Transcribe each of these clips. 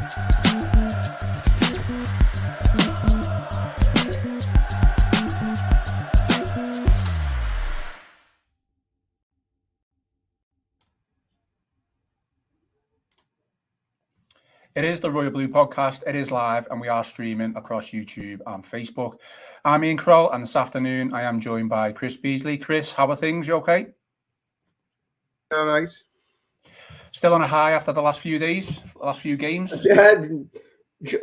It is the Royal Blue Podcast. It is live and we are streaming across YouTube and Facebook. I'm Ian Croll and this afternoon I am joined by Chris Beesley. Chris, how are things? You okay? All right. Still on a high after the last few days, last few games? Yeah,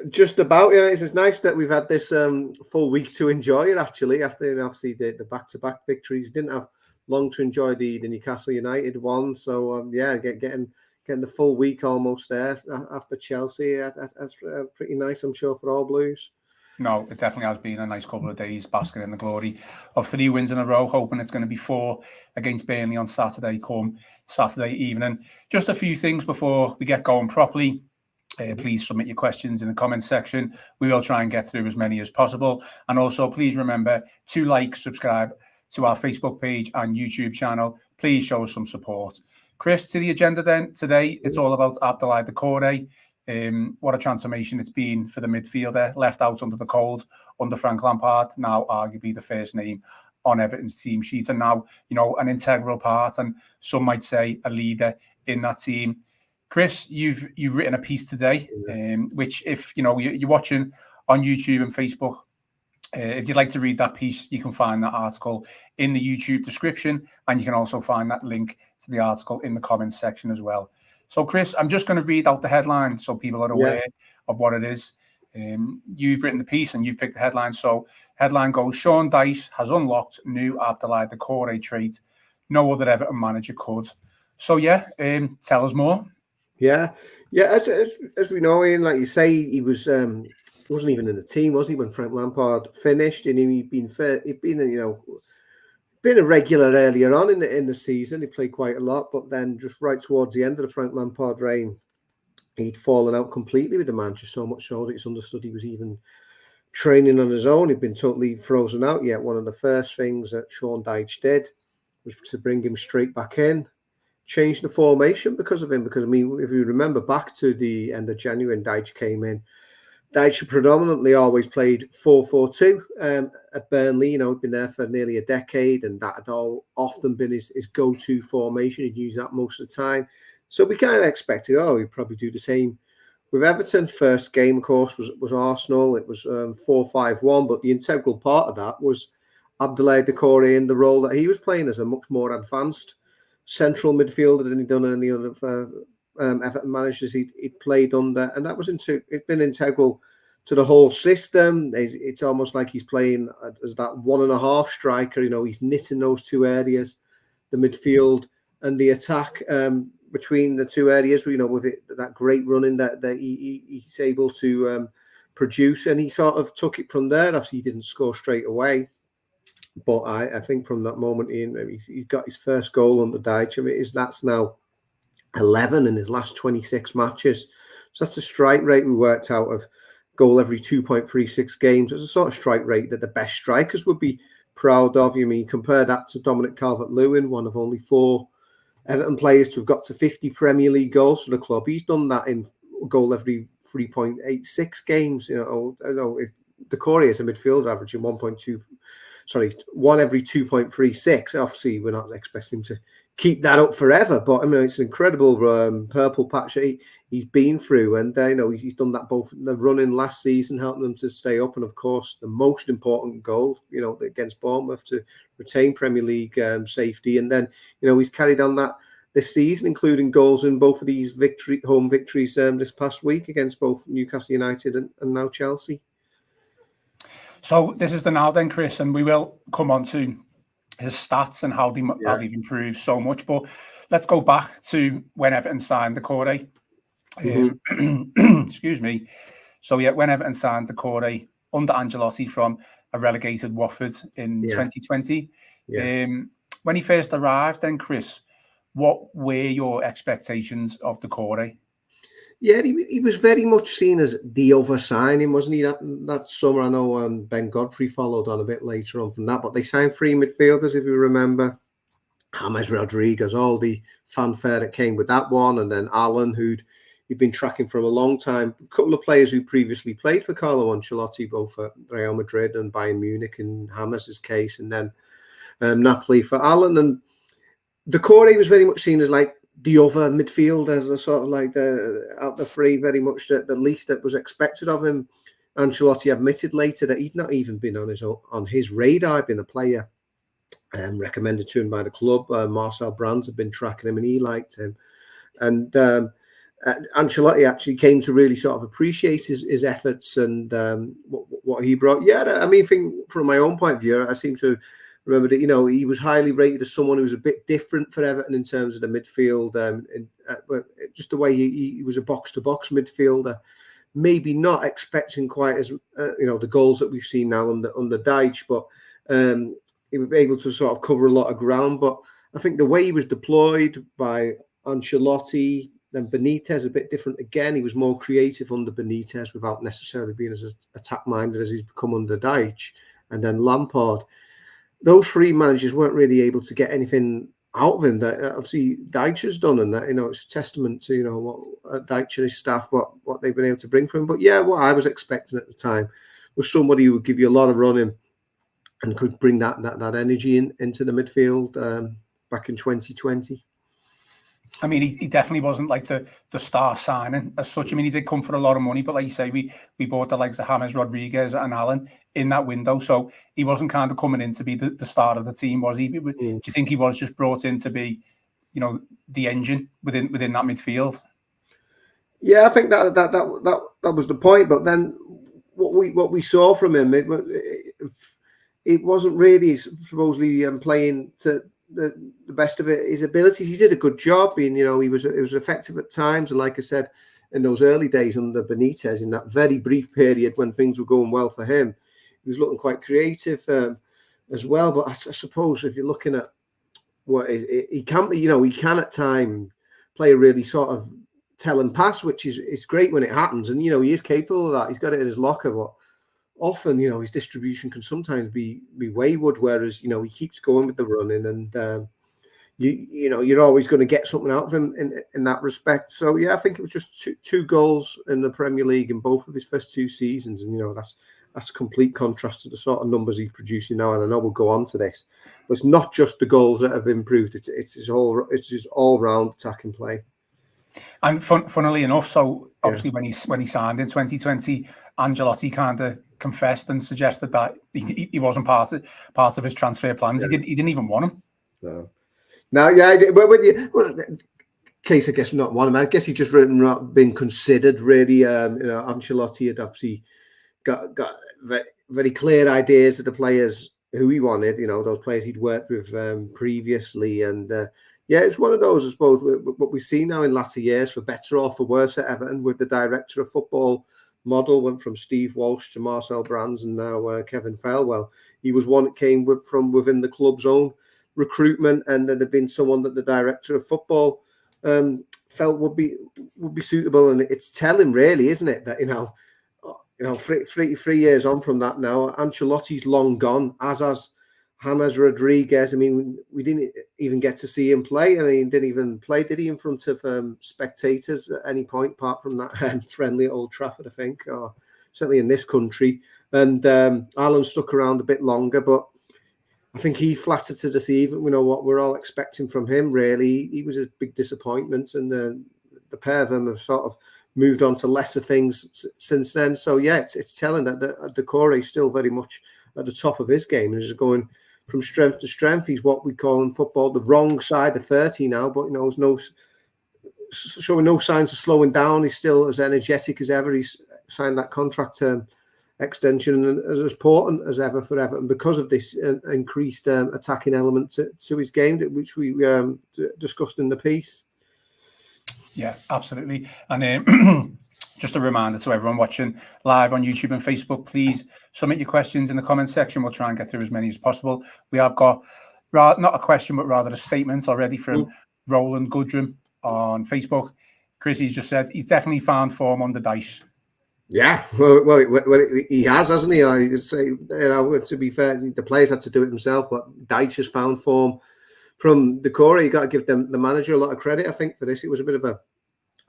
just about. Yeah, it's nice that we've had this full week to enjoy it, actually, after obviously the back-to-back victories. Didn't have long to enjoy the Newcastle United one. So, getting the full week almost there after Chelsea. That's pretty nice, I'm sure, for all Blues. No, it definitely has been a nice couple of days basking in the glory of 3 wins in a row, hoping it's going to be 4 against Burnley on Saturday evening. Just a few things before we get going properly. Please submit your questions in the comments section. We will try and get through as many as possible. And also, please remember to like, subscribe to our Facebook page and YouTube channel. Please show us some support. Chris, to the agenda then today, it's all about Abdoulaye Doucoure. What a transformation it's been for the midfielder, left out under the cold under Frank Lampard, now arguably the first name on Everton's team sheet, and now, an integral part, and some might say a leader in that team. Chris, you've written a piece today, which if you're watching on YouTube and Facebook, if you'd like to read that piece, you can find that article in the YouTube description, and you can also find that link to the article in the comments section as well. So, Chris, I'm just going to read out the headline so people are aware of what it is. You've written the piece and you've picked the headline. So, headline goes, Sean Dyche has unlocked new Abdoulaye Doucoure trait no other Everton manager could. So, tell us more. Yeah. As we know, Ian, like you say, he was wasn't even in the team, was he, when Frank Lampard finished? And he'd been a regular earlier on in the season. He played quite a lot, but then just right towards the end of the Frank Lampard reign, he'd fallen out completely with the manager, so much so that it's understood he was even training on his own. He'd been totally frozen out. Yet one of the first things that Sean Dyche did was to bring him straight back in, change the formation because of him. Because, if you remember back to the end of January when Dyche came in, Dyche predominantly always played 4-4-2 at Burnley. He'd been there for nearly a decade, and that had often been his go-to formation. He'd use that most of the time. So we kind of expected, he'd probably do the same with Everton. First game, of course, was Arsenal. It was 4-5-1, but the integral part of that was Abdoulaye Doucoure in the role that he was playing as a much more advanced central midfielder than he'd done in any other Everton managers he'd played under, and that was it's been integral to the whole system. It's almost like he's playing as that 1.5 striker. He's knitting those two areas, the midfield and the attack, between the two areas. With that great running that he's able to produce, and he sort of took it from there. Obviously, he didn't score straight away, but I think from that moment he got his first goal under Dyche. That's now 11 in his last 26 matches. So that's a strike rate we worked out of goal every 2.36 games. It's a sort of strike rate that the best strikers would be proud of. Compare that to Dominic Calvert-Lewin, one of only 4 Everton players to have got to 50 Premier League goals for the club. He's done that in goal every 3.86 games. If Doucoure is a midfielder averaging 1 every 2.36. Obviously, we're not expecting him to keep that up forever, but it's an incredible purple patch that he's been through, and he's done that both in the running last season, helping them to stay up, and of course the most important goal, against Bournemouth to retain Premier League safety, and then he's carried on that this season, including goals in both of these home victories this past week against both Newcastle United and now Chelsea. So this is the now then, Chris, and we will come on to his stats and how they've improved so much. But let's go back to when Everton signed Doucoure. Excuse me. So when Everton signed Doucoure under Ancelotti from a relegated Watford in 2020. When he first arrived, then Chris, what were your expectations of Doucoure? Yeah, he was very much seen as the other signing, wasn't he? That summer, I know Ben Godfrey followed on a bit later on from that, but they signed 3 midfielders, if you remember. James Rodriguez, all the fanfare that came with that one, and then Alan, who'd he'd been tracking from a long time. A couple of players who previously played for Carlo Ancelotti, both at Real Madrid and Bayern Munich in James' case, and then Napoli for Alan. And Doucoure was very much seen as like the other midfielder, as sort of like out the three, very much the least that was expected of him. Ancelotti admitted later that he'd not even been on his radar, been a player recommended to him by the club. Marcel Brands had been tracking him and he liked him. And Ancelotti actually came to really sort of appreciate his efforts and what he brought. Yeah, I mean, from my own point of view, I seem to remember that, he was highly rated as someone who was a bit different for Everton in terms of the midfield. Just the way he was a box-to-box midfielder. Maybe not expecting quite as, the goals that we've seen now under Dyche, but he was able to sort of cover a lot of ground. But I think the way he was deployed by Ancelotti, then Benitez, a bit different again. He was more creative under Benitez without necessarily being as attack-minded as he's become under Dyche. And then Lampard. Those three managers weren't really able to get anything out of him that obviously Dyche has done, and that it's a testament to what Dyche and his staff what they've been able to bring for him. But yeah, what I was expecting at the time was somebody who would give you a lot of running and could bring that energy into the midfield back in 2020. I mean, he definitely wasn't like the star signing as such. I mean, he did come for a lot of money, but like you say, we bought the likes of James Rodriguez and Allen in that window, so he wasn't kind of coming in to be the star of the team, was he? Do you think he was just brought in to be, the engine within that midfield? Yeah, I think that was the point. But then what we saw from him, it wasn't really supposedly playing to the best of his abilities. He did a good job, and he was effective at times. And like I said, in those early days under Benitez, in that very brief period when things were going well for him, he was looking quite creative as well. But I suppose if you're looking at what he can, he can at times play a really sort of telling pass, which is great when it happens, and he is capable of that. He's got it in his locker, but often, his distribution can sometimes be wayward, whereas, he keeps going with the running, and you're always going to get something out of him in that respect. So, yeah, I think it was just two goals in the Premier League in both of his first two seasons, and, that's a complete contrast to the sort of numbers he's producing now, and I know we'll go on to this. But it's not just the goals that have improved, it's his all-round attacking play. And funnily enough, so obviously when he signed in 2020, Ancelotti kind of confessed and suggested that he wasn't part of his transfer plans. Yeah. He didn't even want him. No, yeah, but case I guess not want him. I guess he just been considered really. Ancelotti had obviously got very, very clear ideas of the players who he wanted. Those players he'd worked with previously, and. Yeah, it's one of those, I suppose, what we've seen now in latter years, for better or for worse at Everton, with the director of football model, went from Steve Walsh to Marcel Brands and now Kevin Felwell. He was one that came from within the club's own recruitment, and there had been someone that the director of football felt would be suitable. And it's telling, really, isn't it, that 3 years on from that now, Ancelotti's long gone, as has James Rodriguez. I mean, we didn't even get to see him play. I mean, he didn't even play, did he, in front of spectators at any point, apart from that friendly at Old Trafford, I think, or certainly in this country. And Alan stuck around a bit longer, but I think he flattered to deceive. What we're all expecting from him, really. He was a big disappointment, and the pair of them have sort of moved on to lesser things since then. So, yeah, it's telling that Doucoure is still very much at the top of his game and is going from strength to strength. He's what we call in football the wrong side of 30 now, but he's showing no signs of slowing down. He's still as energetic as ever. He's signed that contract term extension and as important as ever for Everton because of this increased attacking element to his game, which we discussed in the piece. Yeah, absolutely. And just a reminder to everyone watching live on YouTube and Facebook, please submit your questions in the comment section. We'll try and get through as many as possible. We have got, not a question, but rather a statement already from Roland Goodrum on Facebook. Chrissy's just said he's definitely found form under Dyche. Yeah, well, he has, hasn't he? I would say, to be fair, the players had to do it himself, but Dyche has found form from Doucoure. You got to give the manager a lot of credit, I think, for this. It was a bit of a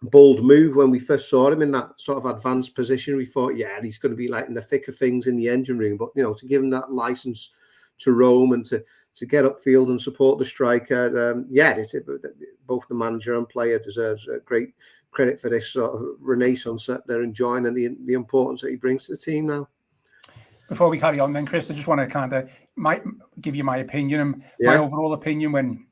bold move when we first saw him in that sort of advanced position. We thought, yeah, he's going to be like in the thick of things in the engine room. But, to give him that license to roam and to get upfield and support the striker, both the manager and player deserves great credit for this sort of renaissance that they're enjoying and the importance that he brings to the team now. Before we carry on then, Chris, I just want to kind of give you my opinion. And my overall opinion when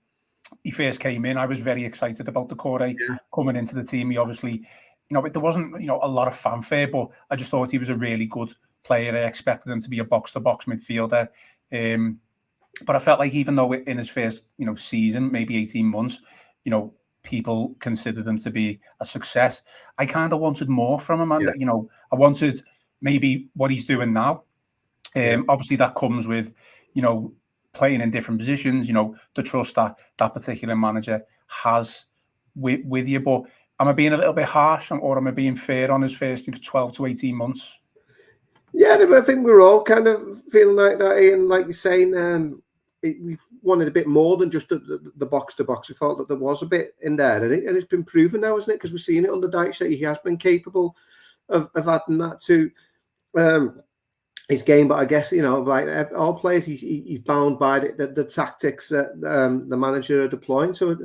he first came in, I was very excited about Doucoure coming into the team. He obviously, there wasn't, a lot of fanfare, but I just thought he was a really good player. I expected him to be a box-to-box midfielder. But I felt like even though in his first, season, maybe 18 months, people considered him to be a success, I kind of wanted more from him. And, I wanted maybe what he's doing now. Obviously, that comes with, playing in different positions, the trust that particular manager has with you. But am I being a little bit harsh or am I being fair on his first 12 to 18 months? Yeah, I think we're all kind of feeling like that. And like you're saying, we wanted a bit more than just the box-to-box. We thought that there was a bit in there. And it's been proven now, isn't it? Because we've seen it under Dyche that he has been capable of adding that to his game. But I guess, like all players, he's bound by the tactics that the manager are deploying. So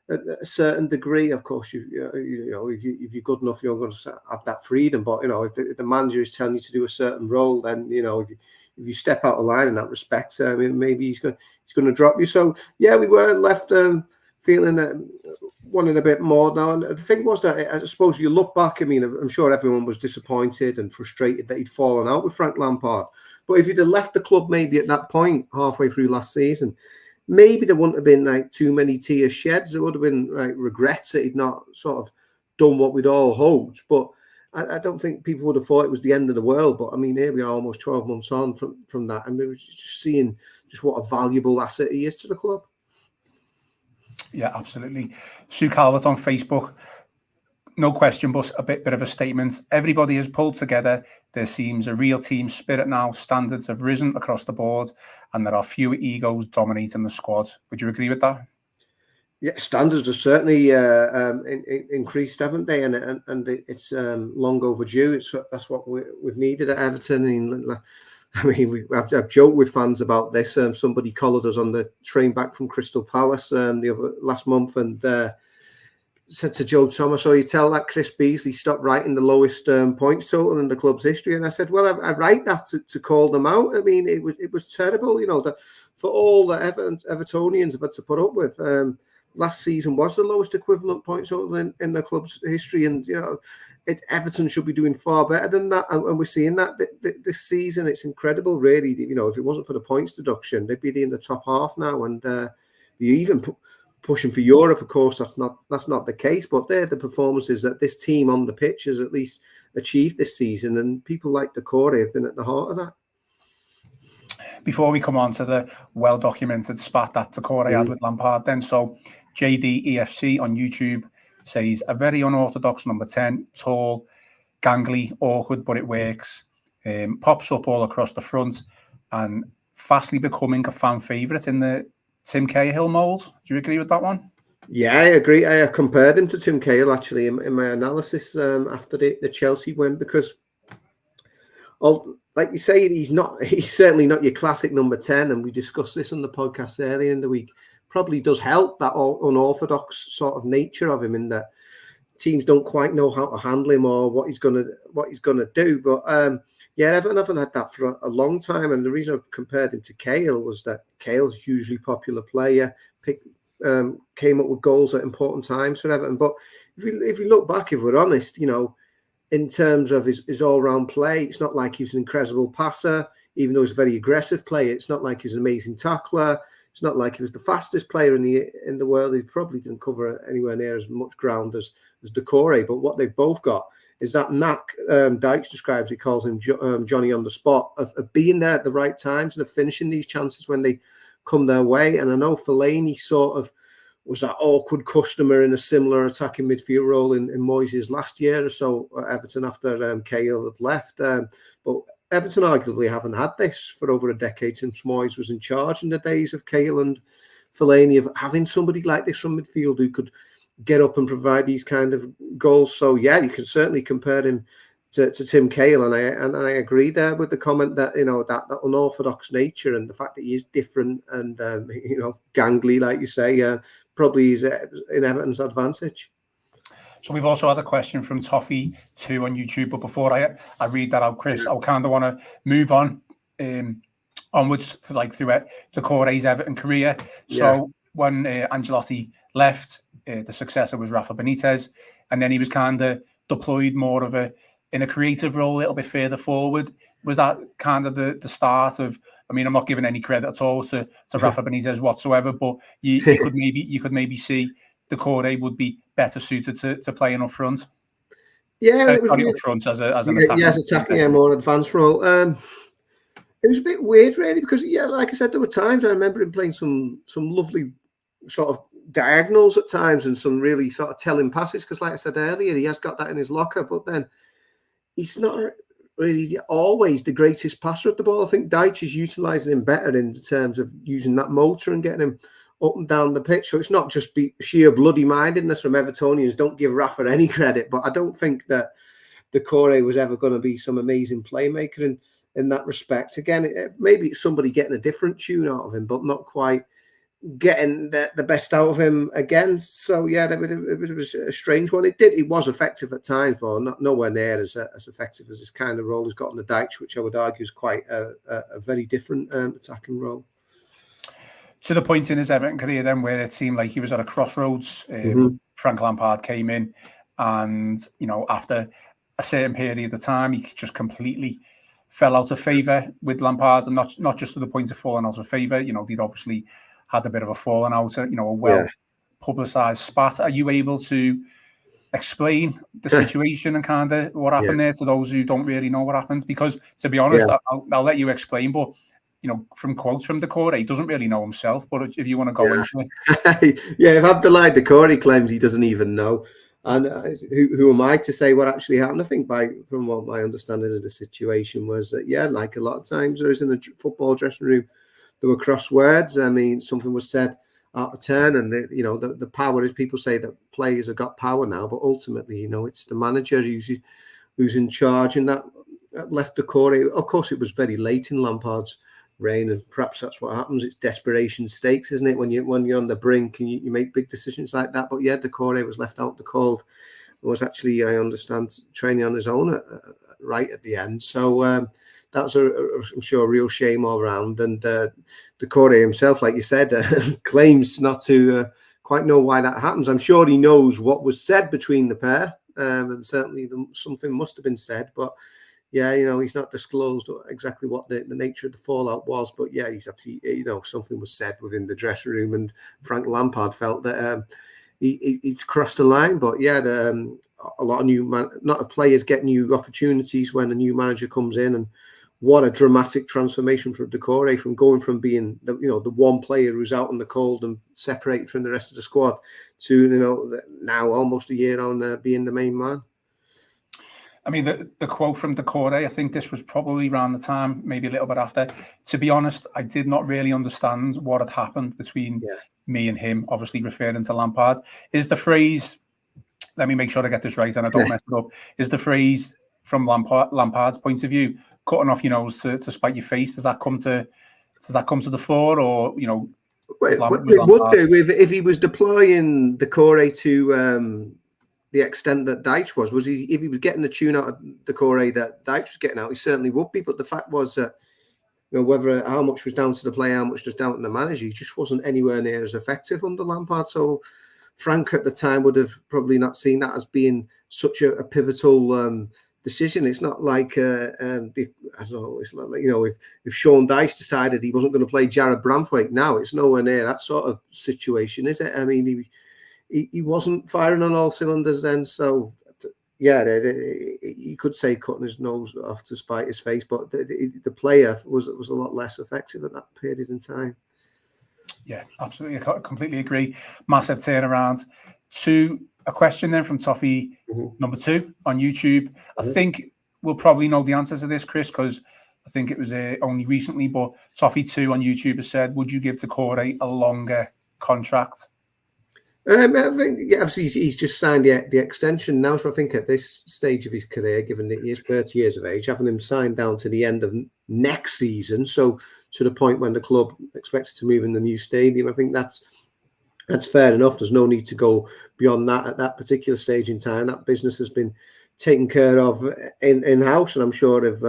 at a certain degree, of course, if you're good enough, you're going to have that freedom. But if the manager is telling you to do a certain role, then if you step out of line in that respect, maybe he's going to drop you. So yeah, we were left feeling that wanting a bit more now. And the thing was that I suppose if you look back, I'm sure everyone was disappointed and frustrated that he'd fallen out with Frank Lampard. But if he'd have left the club maybe at that point, halfway through last season, maybe there wouldn't have been like too many tears shed. There would have been like regrets that he'd not sort of done what we'd all hoped. But I don't think people would have thought it was the end of the world. But here we are almost 12 months on from that. And we were just seeing just what a valuable asset he is to the club. Yeah, absolutely. Sue Calvert on Facebook. No question, but a bit of a statement. Everybody has pulled together. There seems a real team spirit now. Standards have risen across the board, and there are fewer egos dominating the squad. Would you agree with that? Yeah, standards have certainly increased, haven't they? And it's long overdue. That's what we've needed at Everton. I've joked with fans about this. Somebody collared us on the train back from Crystal Palace last month and said to Joe Thomas, "Oh, you tell that Chris Beesley stopped writing the lowest points total in the club's history." And I said, "Well, I write that to call them out. It was terrible. For all that Evertonians have had to put up with. Last season was the lowest equivalent points total in the club's history, and Everton should be doing far better than that. And we're seeing that this season. It's incredible, really. If it wasn't for the points deduction, they'd be in the top half now, and you even pushing for Europe. Of course, that's not the case. But they're the performances that this team on the pitch has at least achieved this season, and people like Doucoure have been at the heart of that. Before we come on to the well-documented spat that Doucoure had with Lampard, then so JDEFC on YouTube says a very unorthodox number 10, tall, gangly, awkward, but it works. Pops up all across the front and fastly becoming a fan favourite in the Tim Cahill mould. Do you agree with that one? Yeah, I agree. I compared him to Tim Cahill actually in my analysis after the Chelsea win because, like you say, he's certainly not your classic number 10, and we discussed this on the podcast earlier in the week. Probably does help that unorthodox sort of nature of him in that teams don't quite know how to handle him or what he's gonna do. But Everton haven't had that for a long time, and the reason I compared him to Cahill was that Cahill's hugely popular player, came up with goals at important times for Everton. But if you look back, if we're honest, in terms of his all-round play, it's not like he's an incredible passer, even though he's a very aggressive player. It's not like he's an amazing tackler. It's not like he was the fastest player in the world. He probably didn't cover anywhere near as much ground as Doucoure. But what they've both got is that knack. Dyche describes, he calls him Johnny on the spot, of being there at the right times and of finishing these chances when they come their way. And I know Fellaini sort of was that awkward customer in a similar attacking midfield role in Moyes' last year or so at Everton after Cahill had left. But Everton arguably haven't had this for over a decade since Moyes was in charge in the days of Cahill and Fellaini, of having somebody like this from midfield who could get up and provide these kind of goals. So yeah, you can certainly compare him to Tim Cahill, and I agree there with the comment that that unorthodox nature and the fact that he is different and gangly, like you say, probably is in Everton's advantage. So we've also had a question from Toffee2 on YouTube, but before I read that out, Chris, I kind of want to move on onwards through Doucoure's Everton career. So when Ancelotti left, the successor was Rafa Benitez, and then he was kind of deployed more of in a creative role a little bit further forward. Was that kind of the start of? I mean, I'm not giving any credit at all to Rafa Benitez whatsoever, but you could maybe see Doucoure would be better suited to playing up front. Yeah, it was up front as an attacking, a more advanced role. It was a bit weird, really, because like I said, there were times I remember him playing some lovely sort of diagonals at times and some really sort of telling passes. Because, like I said earlier, he has got that in his locker, but then he's not really always the greatest passer at the ball. I think Dyche is utilising him better in terms of using that motor and getting him up and down the pitch. So it's not just sheer bloody mindedness from Evertonians. Don't give Rafa any credit, but I don't think that Doucoure was ever going to be some amazing playmaker in that respect. Again, maybe it's somebody getting a different tune out of him, but not quite getting the best out of him again. So yeah, it was a strange one. It was effective at times, but nowhere near as effective as this kind of role he's got on the Dyche, which I would argue is quite a very different attacking role. To the point in his Everton career then where it seemed like he was at a crossroads. Frank Lampard came in, and after a certain period of time, he just completely fell out of favour with Lampard, and not just to the point of falling out of favour. They'd obviously had a bit of a falling out, a well-publicised spat. Are you able to explain the situation and kind of what happened there to those who don't really know what happened? Because, to be honest, I'll let you explain, but from quotes from Doucoure, he doesn't really know himself. But if you want to go into it. If Abdoulaye Doucoure claims he doesn't even know, and who am I to say what actually happened? I think from what my understanding of the situation was that, like a lot of times there is in a football dressing room, there were crosswords. I mean, something was said out of turn, and the power is, people say that players have got power now, but ultimately, it's the manager who's in charge, and that left Doucoure. Of course, it was very late in Lampard's reign, and perhaps that's what happens. It's desperation stakes, isn't it? When you're on the brink and you make big decisions like that. But Doucoure was left out the cold. It was actually, I understand, training on his own right at the end. So that was I'm sure a real shame all around. And Doucoure himself, like you said, claims not to quite know why that happens. I'm sure he knows what was said between the pair, and certainly something must have been said, but he's not disclosed exactly what the nature of the fallout was, but he's actually, something was said within the dressing room, and Frank Lampard felt that he's crossed the line. But a lot of players get new opportunities when a new manager comes in, and what a dramatic transformation for Doucoure, from going from being the one player who's out in the cold and separated from the rest of the squad to now almost a year on being the main man. I mean, the quote from Doucoure, I think this was probably around the time, maybe a little bit after. To be honest, I did not really understand what had happened between me and him, obviously referring to Lampard. Is the phrase, let me make sure I get this right and I don't mess it up, is the phrase from Lampard's point of view, cutting off your nose to spite your face, does that come to the fore, or, it would do if he was deploying Doucoure to the extent that Dyche was he, if he was getting the tune out of Doucoure that Dyche was getting out, he certainly would be. But the fact was that how much was down to the player, how much was down to the manager, he just wasn't anywhere near as effective under Lampard. So Frank at the time would have probably not seen that as being such a pivotal decision. It's not like I don't know. It's like if Sean Dyche decided he wasn't going to play Jared Branthwaite now, it's nowhere near that sort of situation, is it? I mean, he wasn't firing on all cylinders then, so you could say cutting his nose off to spite his face, but the player was a lot less effective at that period in time. Yeah, absolutely, I completely agree. Massive turnaround. To a question then from Toffee number 2 on YouTube. I think we'll probably know the answer to this, Chris, because I think it was only recently, but Toffee 2 on YouTube has said, would you give Doucoure a longer contract? I think, yeah, obviously he's just signed the extension now. So I think at this stage of his career, given that he is 30 years of age, having him signed down to the end of next season, so to the point when the club expects to move in the new stadium, I think that's fair enough. There's no need to go beyond that at that particular stage in time. That business has been taken care of in-house, and I'm sure if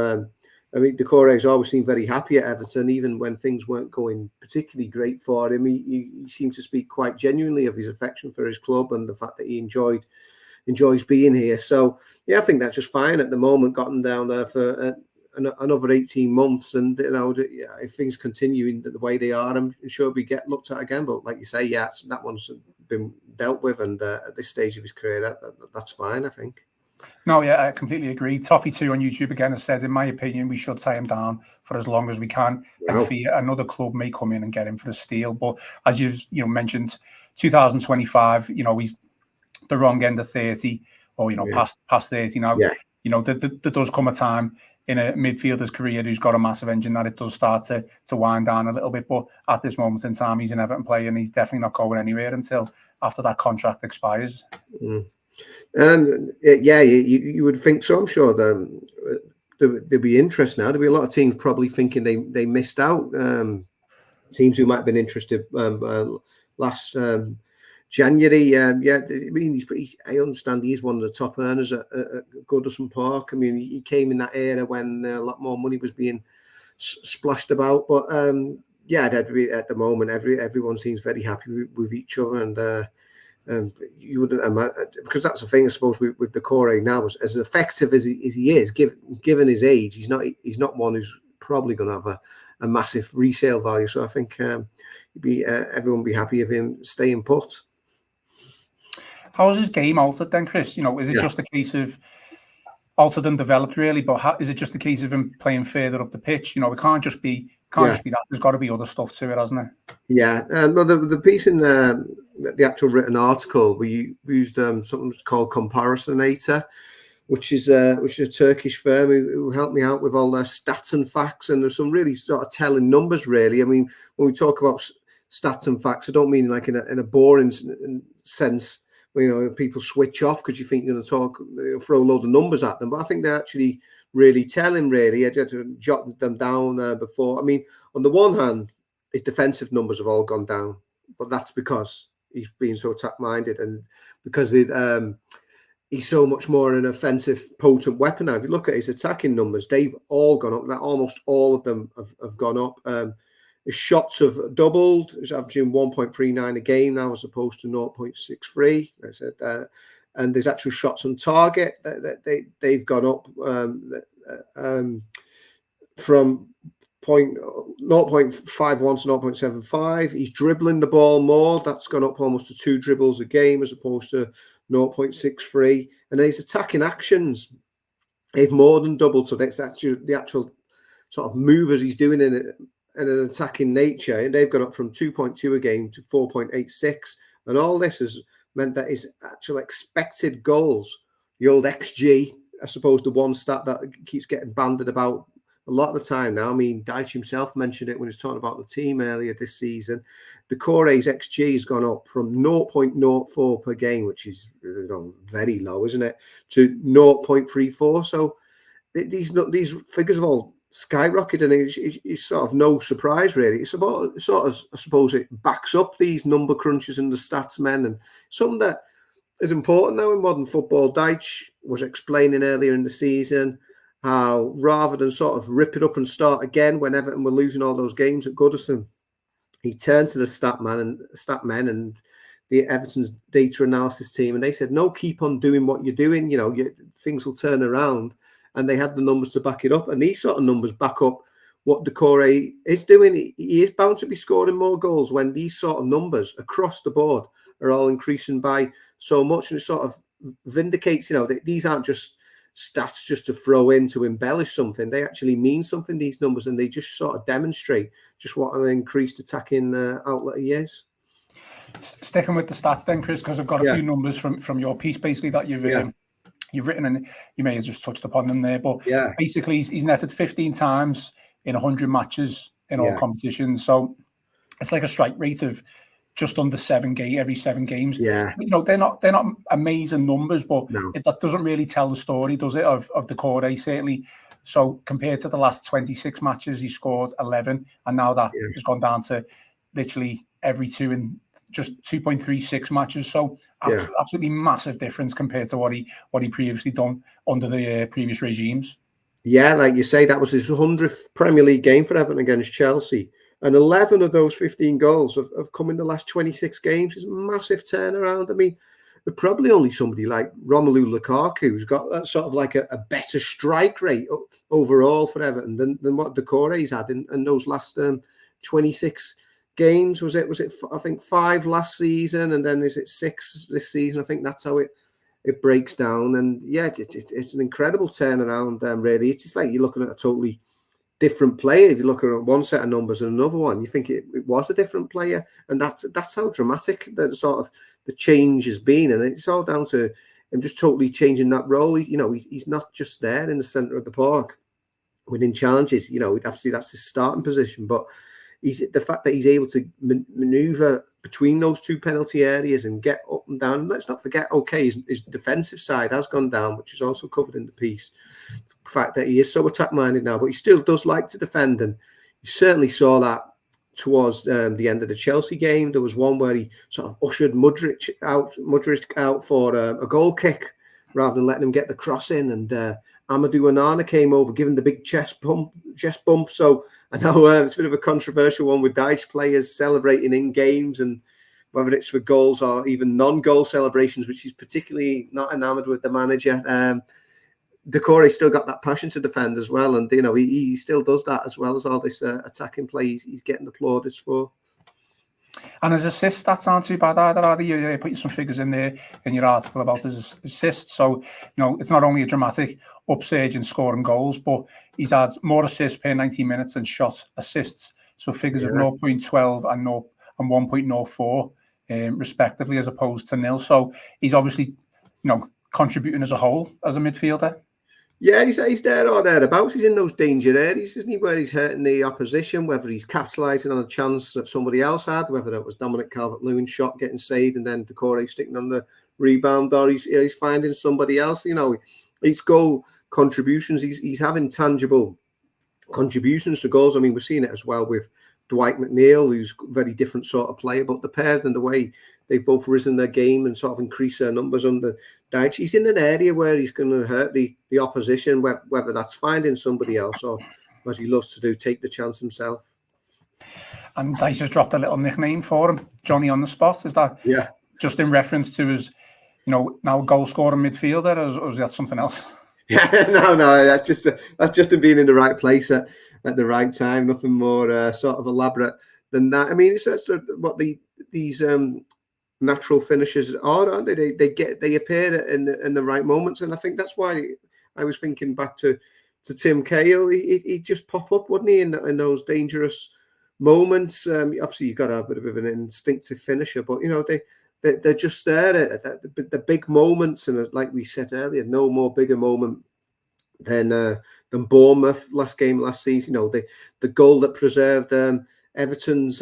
Doucoure has always seemed very happy at Everton, even when things weren't going particularly great for him. He seemed to speak quite genuinely of his affection for his club and the fact that he enjoys being here. So yeah, I think that's just fine at the moment. Got him down there for another 18 months, and if things continue in the way they are, I'm sure we get looked at again. But like you say, yeah, that one's been dealt with, and at this stage of his career, that's fine, I think. No, yeah, I completely agree. Toffee2 on YouTube again has said, in my opinion, we should tie him down for as long as we can. Wow. And fear another club may come in and get him for the steal. But as you mentioned, 2025, he's the wrong end of 30, or past 30 now. Yeah. There does come a time in a midfielder's career who's got a massive engine that it does start to wind down a little bit. But at this moment in time, he's an Everton player, and he's definitely not going anywhere until after that contract expires. Yeah, you would think so. I'm sure there'll be interest now. There'll be a lot of teams probably thinking they missed out. Teams who might have been interested last January. I mean, I understand he's one of the top earners at Goodison Park. I mean, he came in that era when a lot more money was being splashed about. But yeah, at the moment, everyone seems very happy with each other, and you wouldn't imagine, because that's the thing, I suppose, with Doucoure now, as effective as he is, given his age, he's not one who's probably going to have a massive resale value. So I think everyone would be happy of him staying put. How is his game altered then, Chris? Is it just a case of altered and developed, really? But is it just a case of him playing further up the pitch? It can't just be that. There's got to be other stuff to it, hasn't it? Yeah. Well, the piece in the actual written article, we used something called Comparisinator, which is a Turkish firm who helped me out with all their stats and facts, and there's some really sort of telling numbers, really. I mean, when we talk about stats and facts, I don't mean like in a boring sense, where people switch off because you think you're going to talk, throw a load of numbers at them. But I think they're actually really telling, really. I had to jot them down before. I mean, on the one hand, his defensive numbers have all gone down, but that's because he's been so attack-minded, and because he's so much more an offensive, potent weapon now. If you look at his attacking numbers, they've all gone up. Almost all of them have gone up. His shots have doubled. He's averaging 1.39 a game now as opposed to 0.63. I said, and his actual shots on target, they've gone up from 0.51 to 0.75. He's dribbling the ball more. That's gone up almost to 2 dribbles a game as opposed to 0.63. And then his attacking actions, they've more than doubled. So that's actually the actual sort of movers he's doing in an attacking nature. And they've gone up from 2.2 a game to 4.86. And all this has meant that his actual expected goals, the old XG, I suppose the one stat that keeps getting banded about a lot of the time now. I mean, Dyche himself mentioned it when he was talking about the team earlier this season. Doucoure's XG has gone up from 0.04 per game, which is very low, isn't it, to 0.34. So these figures have all skyrocketed, and it's sort of no surprise, really. It's about sort of, I suppose, it backs up these number crunches and the stats men, and something that is important now in modern football. Dyche was explaining earlier in the season how rather than sort of rip it up and start again when Everton were losing all those games at Goodison, he turned to the stat men and the Everton's data analysis team, and they said, no, keep on doing what you're doing. Things will turn around. And they had the numbers to back it up. And these sort of numbers back up what Doucoure is doing. He is bound to be scoring more goals when these sort of numbers across the board are all increasing by so much. And it sort of vindicates, that these aren't just stats just to throw in to embellish something. They actually mean something, these numbers, and they just sort of demonstrate just what an increased attacking outlet he is. Sticking with the stats then, Chris, because I've got a few numbers from your piece, basically, that you've written, and you may have just touched upon them there, but basically he's netted 15 times in 100 matches in all competitions. So it's like a strike rate of just under every 7 games. Yeah. They're not amazing numbers, but No. that doesn't really tell the story, does it, of Doucoure, certainly. So compared to the last 26 matches, he scored 11, and now that has gone down to literally every 2 in just 2.36 matches. So absolutely massive difference compared to what he previously done under the previous regimes. Yeah, like you say, that was his 100th Premier League game for Everton against Chelsea. And 11 of those 15 goals have come in the last 26 games. It's a massive turnaround. I mean, there's probably only somebody like Romelu Lukaku who's got that sort of like a better strike rate overall for Everton than what Doucoure's had in those last 26 games. Was it I think 5 last season, and then is it 6 this season? I think that's how it breaks down. And yeah, it's an incredible turnaround. Really, it's just like you're looking at a totally different player. If you're looking at one set of numbers and another one, you think it was a different player, and that's how dramatic the sort of the change has been. And it's all down to him just totally changing that role. He's not just there in the centre of the park winning challenges. Obviously that's his starting position, but the fact that he's able to manoeuvre between those 2 penalty areas and get up and down. Let's not forget, his defensive side has gone down, which is also covered in the piece. The fact that he is so attack-minded now, but he still does like to defend, and you certainly saw that towards the end of the Chelsea game. There was one where he sort of ushered Mudryk out for a goal kick rather than letting him get the cross in, and Amadou Onana came over, giving the big chest bump. So I know it's a bit of a controversial one with Dyche players celebrating in games, and whether it's for goals or even non-goal celebrations, which he's particularly not enamoured with the manager. Doucoure still got that passion to defend as well, and he still does that as well as all this attacking play he's getting the plaudits for. And his assists stats aren't too bad either. You put some figures in there in your article about his assists. So, it's not only a dramatic upsurge in scoring goals, but he's had more assists per 90 minutes than shot assists. So figures of 0.12 and 1.04 respectively, as opposed to 0. So he's obviously, contributing as a whole as a midfielder. Yeah, he's there or thereabouts. He's in those danger areas, isn't he, where he's hurting the opposition, whether he's capitalising on a chance that somebody else had, whether that was Dominic Calvert-Lewin's shot getting saved and then Doucoure sticking on the rebound, or he's finding somebody else. His goal contributions, he's having tangible contributions to goals. I mean, we're seeing it as well with Dwight McNeil, who's a very different sort of player, but the pair and the way they've both risen their game and sort of increased their numbers under Dyche. He's in an area where he's going to hurt the opposition, whether that's finding somebody else or, as he loves to do, take the chance himself. And Dyche has dropped a little nickname for him, Johnny on the spot. Is that just in reference to his, now goal-scoring midfielder, or is that something else? Yeah, no, that's just him being in the right place at the right time. Nothing more sort of elaborate than that. I mean, it's what these natural finishers are, aren't they? They appear in the right moments, and I think that's why I was thinking back to Tim Cahill. He'd just pop up, wouldn't he, in those dangerous moments? Obviously, you've got to have a bit of an instinctive finisher, but they're just there at the big moments, and like we said earlier, no more bigger moment than Bournemouth last season. The goal that preserved Everton's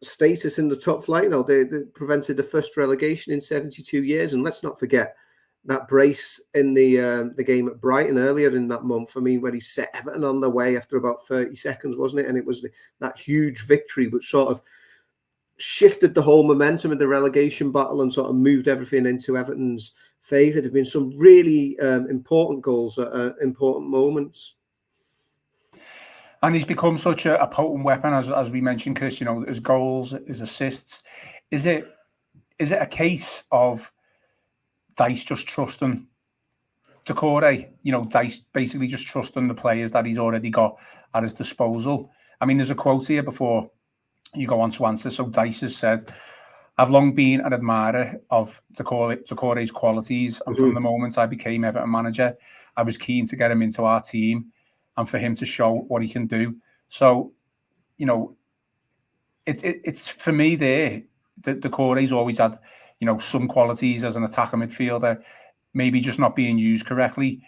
status in the top flight. They prevented the first relegation in 72 years, and let's not forget that brace in the game at Brighton earlier in that month. I mean, when he set Everton on their way after about 30 seconds, wasn't it? And it was that huge victory which sort of shifted the whole momentum of the relegation battle and sort of moved everything into Everton's favour. There have been some really important goals at important moments. And he's become such a potent weapon, as we mentioned, Chris. His goals, his assists. Is it a case of Dyche just trusting Doucoure? Dyche basically just trusting the players that he's already got at his disposal. I mean, there's a quote here before you go on to answer. So Dyche has said, "I've long been an admirer of Doucoure's qualities, and from the moment I became Everton manager, I was keen to get him into our team and for him to show what he can do." So, it's for me there that Doucoure's always had, some qualities as an attacker midfielder, maybe just not being used correctly.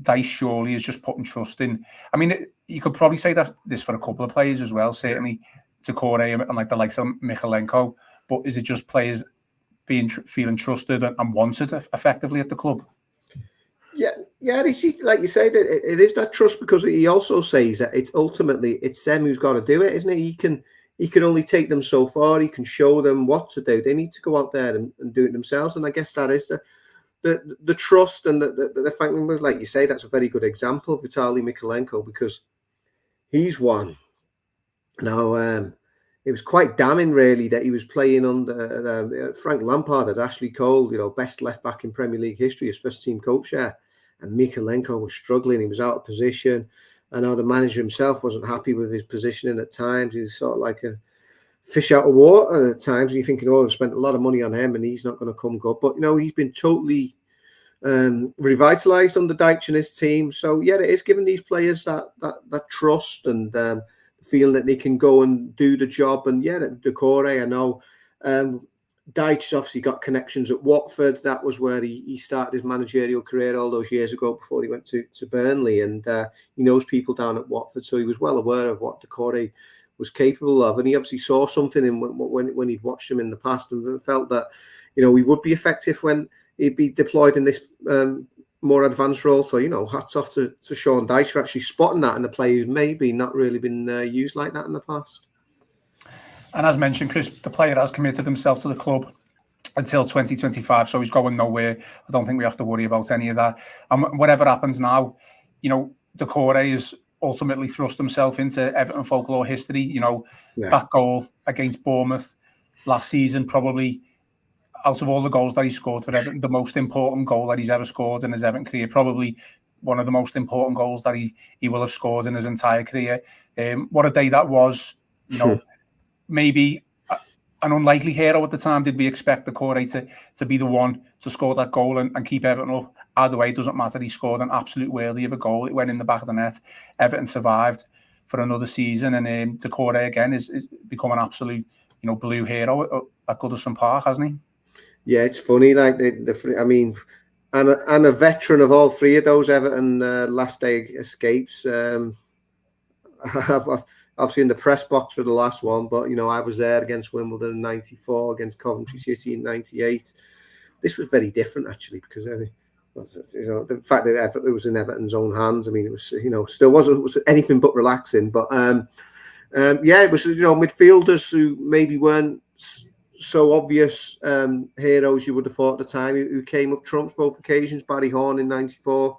Dyche surely is just putting trust in. I mean, you could probably say that this for a couple of players as well. Certainly, Doucoure and like the likes of Mykolenko, but is it just players feeling trusted and wanted effectively at the club? Yeah, like you said, it is that trust, because he also says that it's ultimately them who's got to do it, isn't it? He can only take them so far. He can show them what to do. They need to go out there and do it themselves. And I guess that is the trust and the fact, like you say, that's a very good example of Vitaly Mykolenko, because he's one. Now, it was quite damning, really, that he was playing under Frank Lampard at Ashley Cole, best left back in Premier League history, his first team coach there. And Mykolenko was struggling. He was out of position. I know the manager himself wasn't happy with his positioning at times. He was sort of like a fish out of water at times. And you're thinking, oh, I've spent a lot of money on him and he's not going to come good. But, he's been totally revitalised under Dyche and his team. So, yeah, it is giving these players that trust and feeling that they can go and do the job. And, yeah, Doucoure, I know. Dyche's obviously got connections at Watford. That was where he started his managerial career all those years ago before he went to Burnley. And he knows people down at Watford, so he was well aware of what Doucoure was capable of. And he obviously saw something in when he'd watched him in the past and felt that, he would be effective when he'd be deployed in this more advanced role. So, hats off to Sean Dyche for actually spotting that in a player who's maybe not really been used like that in the past. And as mentioned, Chris, the player has committed himself to the club until 2025, so he's going nowhere. I don't think we have to worry about any of that. And whatever happens now, Doucoure has ultimately thrust himself into Everton folklore history. That goal against Bournemouth last season, probably out of all the goals that he scored for Everton, the most important goal that he's ever scored in his Everton career, probably one of the most important goals that he will have scored in his entire career. What a day that was, Maybe an unlikely hero at the time. Did we expect Doucoure to be the one to score that goal and keep Everton up? Either way, it doesn't matter. He scored an absolute worthy of a goal. It went in the back of the net. Everton survived for another season, and Doucoure again is become an absolute blue hero at Goodison Park, hasn't he? Yeah, it's funny. Like I'm a veteran of all three of those Everton last day escapes. Obviously in the press box for the last one, but I was there against Wimbledon in '94, against Coventry City in '98. This was very different actually, because the fact that it was in Everton's own hands. I mean, it was still was anything but relaxing. But it was midfielders who maybe weren't so obvious heroes you would have thought at the time who came up trumps both occasions. Barry Horn in '94,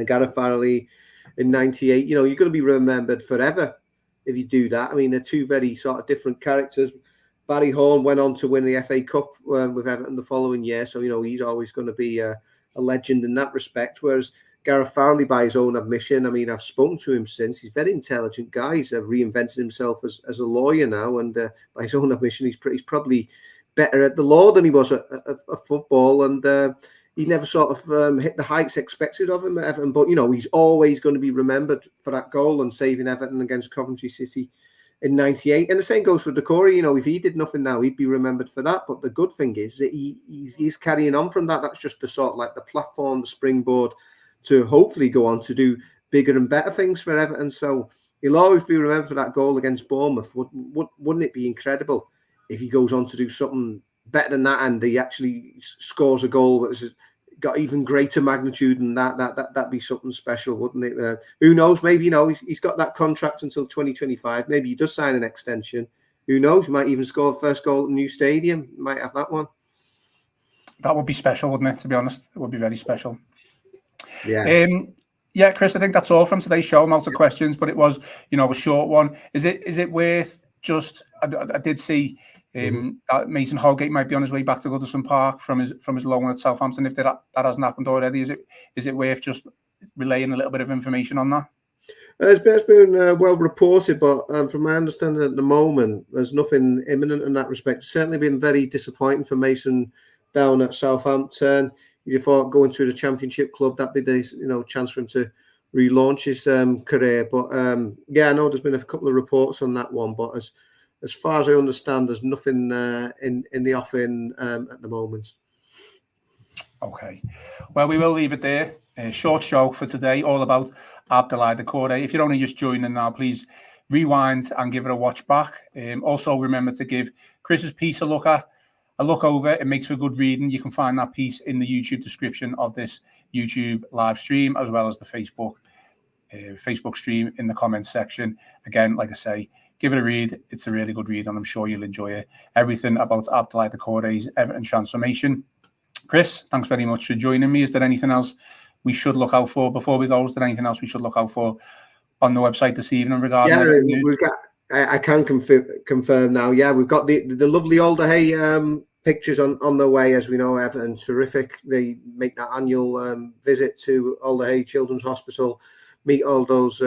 Gareth Farrelly in '98. You're going to be remembered forever if you do that. I mean, they're two very sort of different characters. Barry Horn went on to win the FA Cup with Everton the following year, so he's always going to be a legend in that respect. Whereas Gareth Farrelly, by his own admission, I mean, I've spoken to him since. He's a very intelligent guy. He's reinvented himself as a lawyer now, and by his own admission, he's probably better at the law than he was at football. And he never sort of hit the heights expected of him at Everton, but he's always going to be remembered for that goal and saving Everton against Coventry City in '98. And the same goes for Doucoure. If he did nothing now, he'd be remembered for that. But the good thing is that he's carrying on from that. That's just the sort of like the platform, the springboard to hopefully go on to do bigger and better things for Everton. So he'll always be remembered for that goal against Bournemouth. Wouldn't it be incredible if he goes on to do something better than that and he actually scores a goal that's got even greater magnitude than that'd be something special, wouldn't it? Who knows? Maybe he's got that contract until 2025. Maybe he does sign an extension. Who knows? He might even score the first goal at the new stadium. Might have that one. That would be special, wouldn't it? To be honest, it would be very special. Yeah. Chris, I think that's all from today's show. Lots of questions, but it was a short one. Is it worth just? I did see. Mason Holgate might be on his way back to Goodison Park from his loan at Southampton. If that hasn't happened already, is it worth just relaying a little bit of information on that? It's been well reported, but from my understanding at the moment, there's nothing imminent in that respect. It's certainly been very disappointing for Mason down at Southampton. You thought going to the Championship club, that'd be the chance for him to relaunch his career. But I know there's been a couple of reports on that one, but as far as I understand, there's nothing in the offing at the moment. Okay. Well, we will leave it there. A short show for today, all about Abdoulaye Doucoure. If you're only just joining now, please rewind and give it a watch back. Also, remember to give Chris's piece a look over. It makes for good reading. You can find that piece in the YouTube description of this YouTube live stream, as well as the Facebook stream in the comments section. Again, like I say, give it a read. It's a really good read, and I'm sure you'll enjoy it. Everything about Abdoulaye Doucoure's Everton transformation. Chris, thanks very much for joining me. Is there anything else we should look out for before we go? Is there anything else we should look out for on the website this evening regarding? Yeah, we've got. I can confirm now. Yeah, we've got the lovely Alderhay pictures on their way. As we know, Everton terrific. They make that annual visit to Alderhay Children's Hospital, meet all those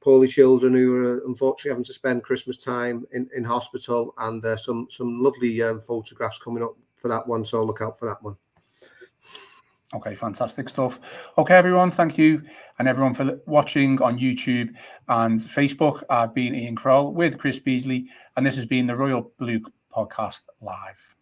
poorly children who are unfortunately having to spend Christmas time in hospital, and some lovely photographs coming up for that one. So look out for that one. Okay, fantastic stuff. Okay, everyone, thank you, and everyone for watching on YouTube and Facebook. I've been Ian Croll with Chris Beesley, and this has been the Royal Blue Podcast Live.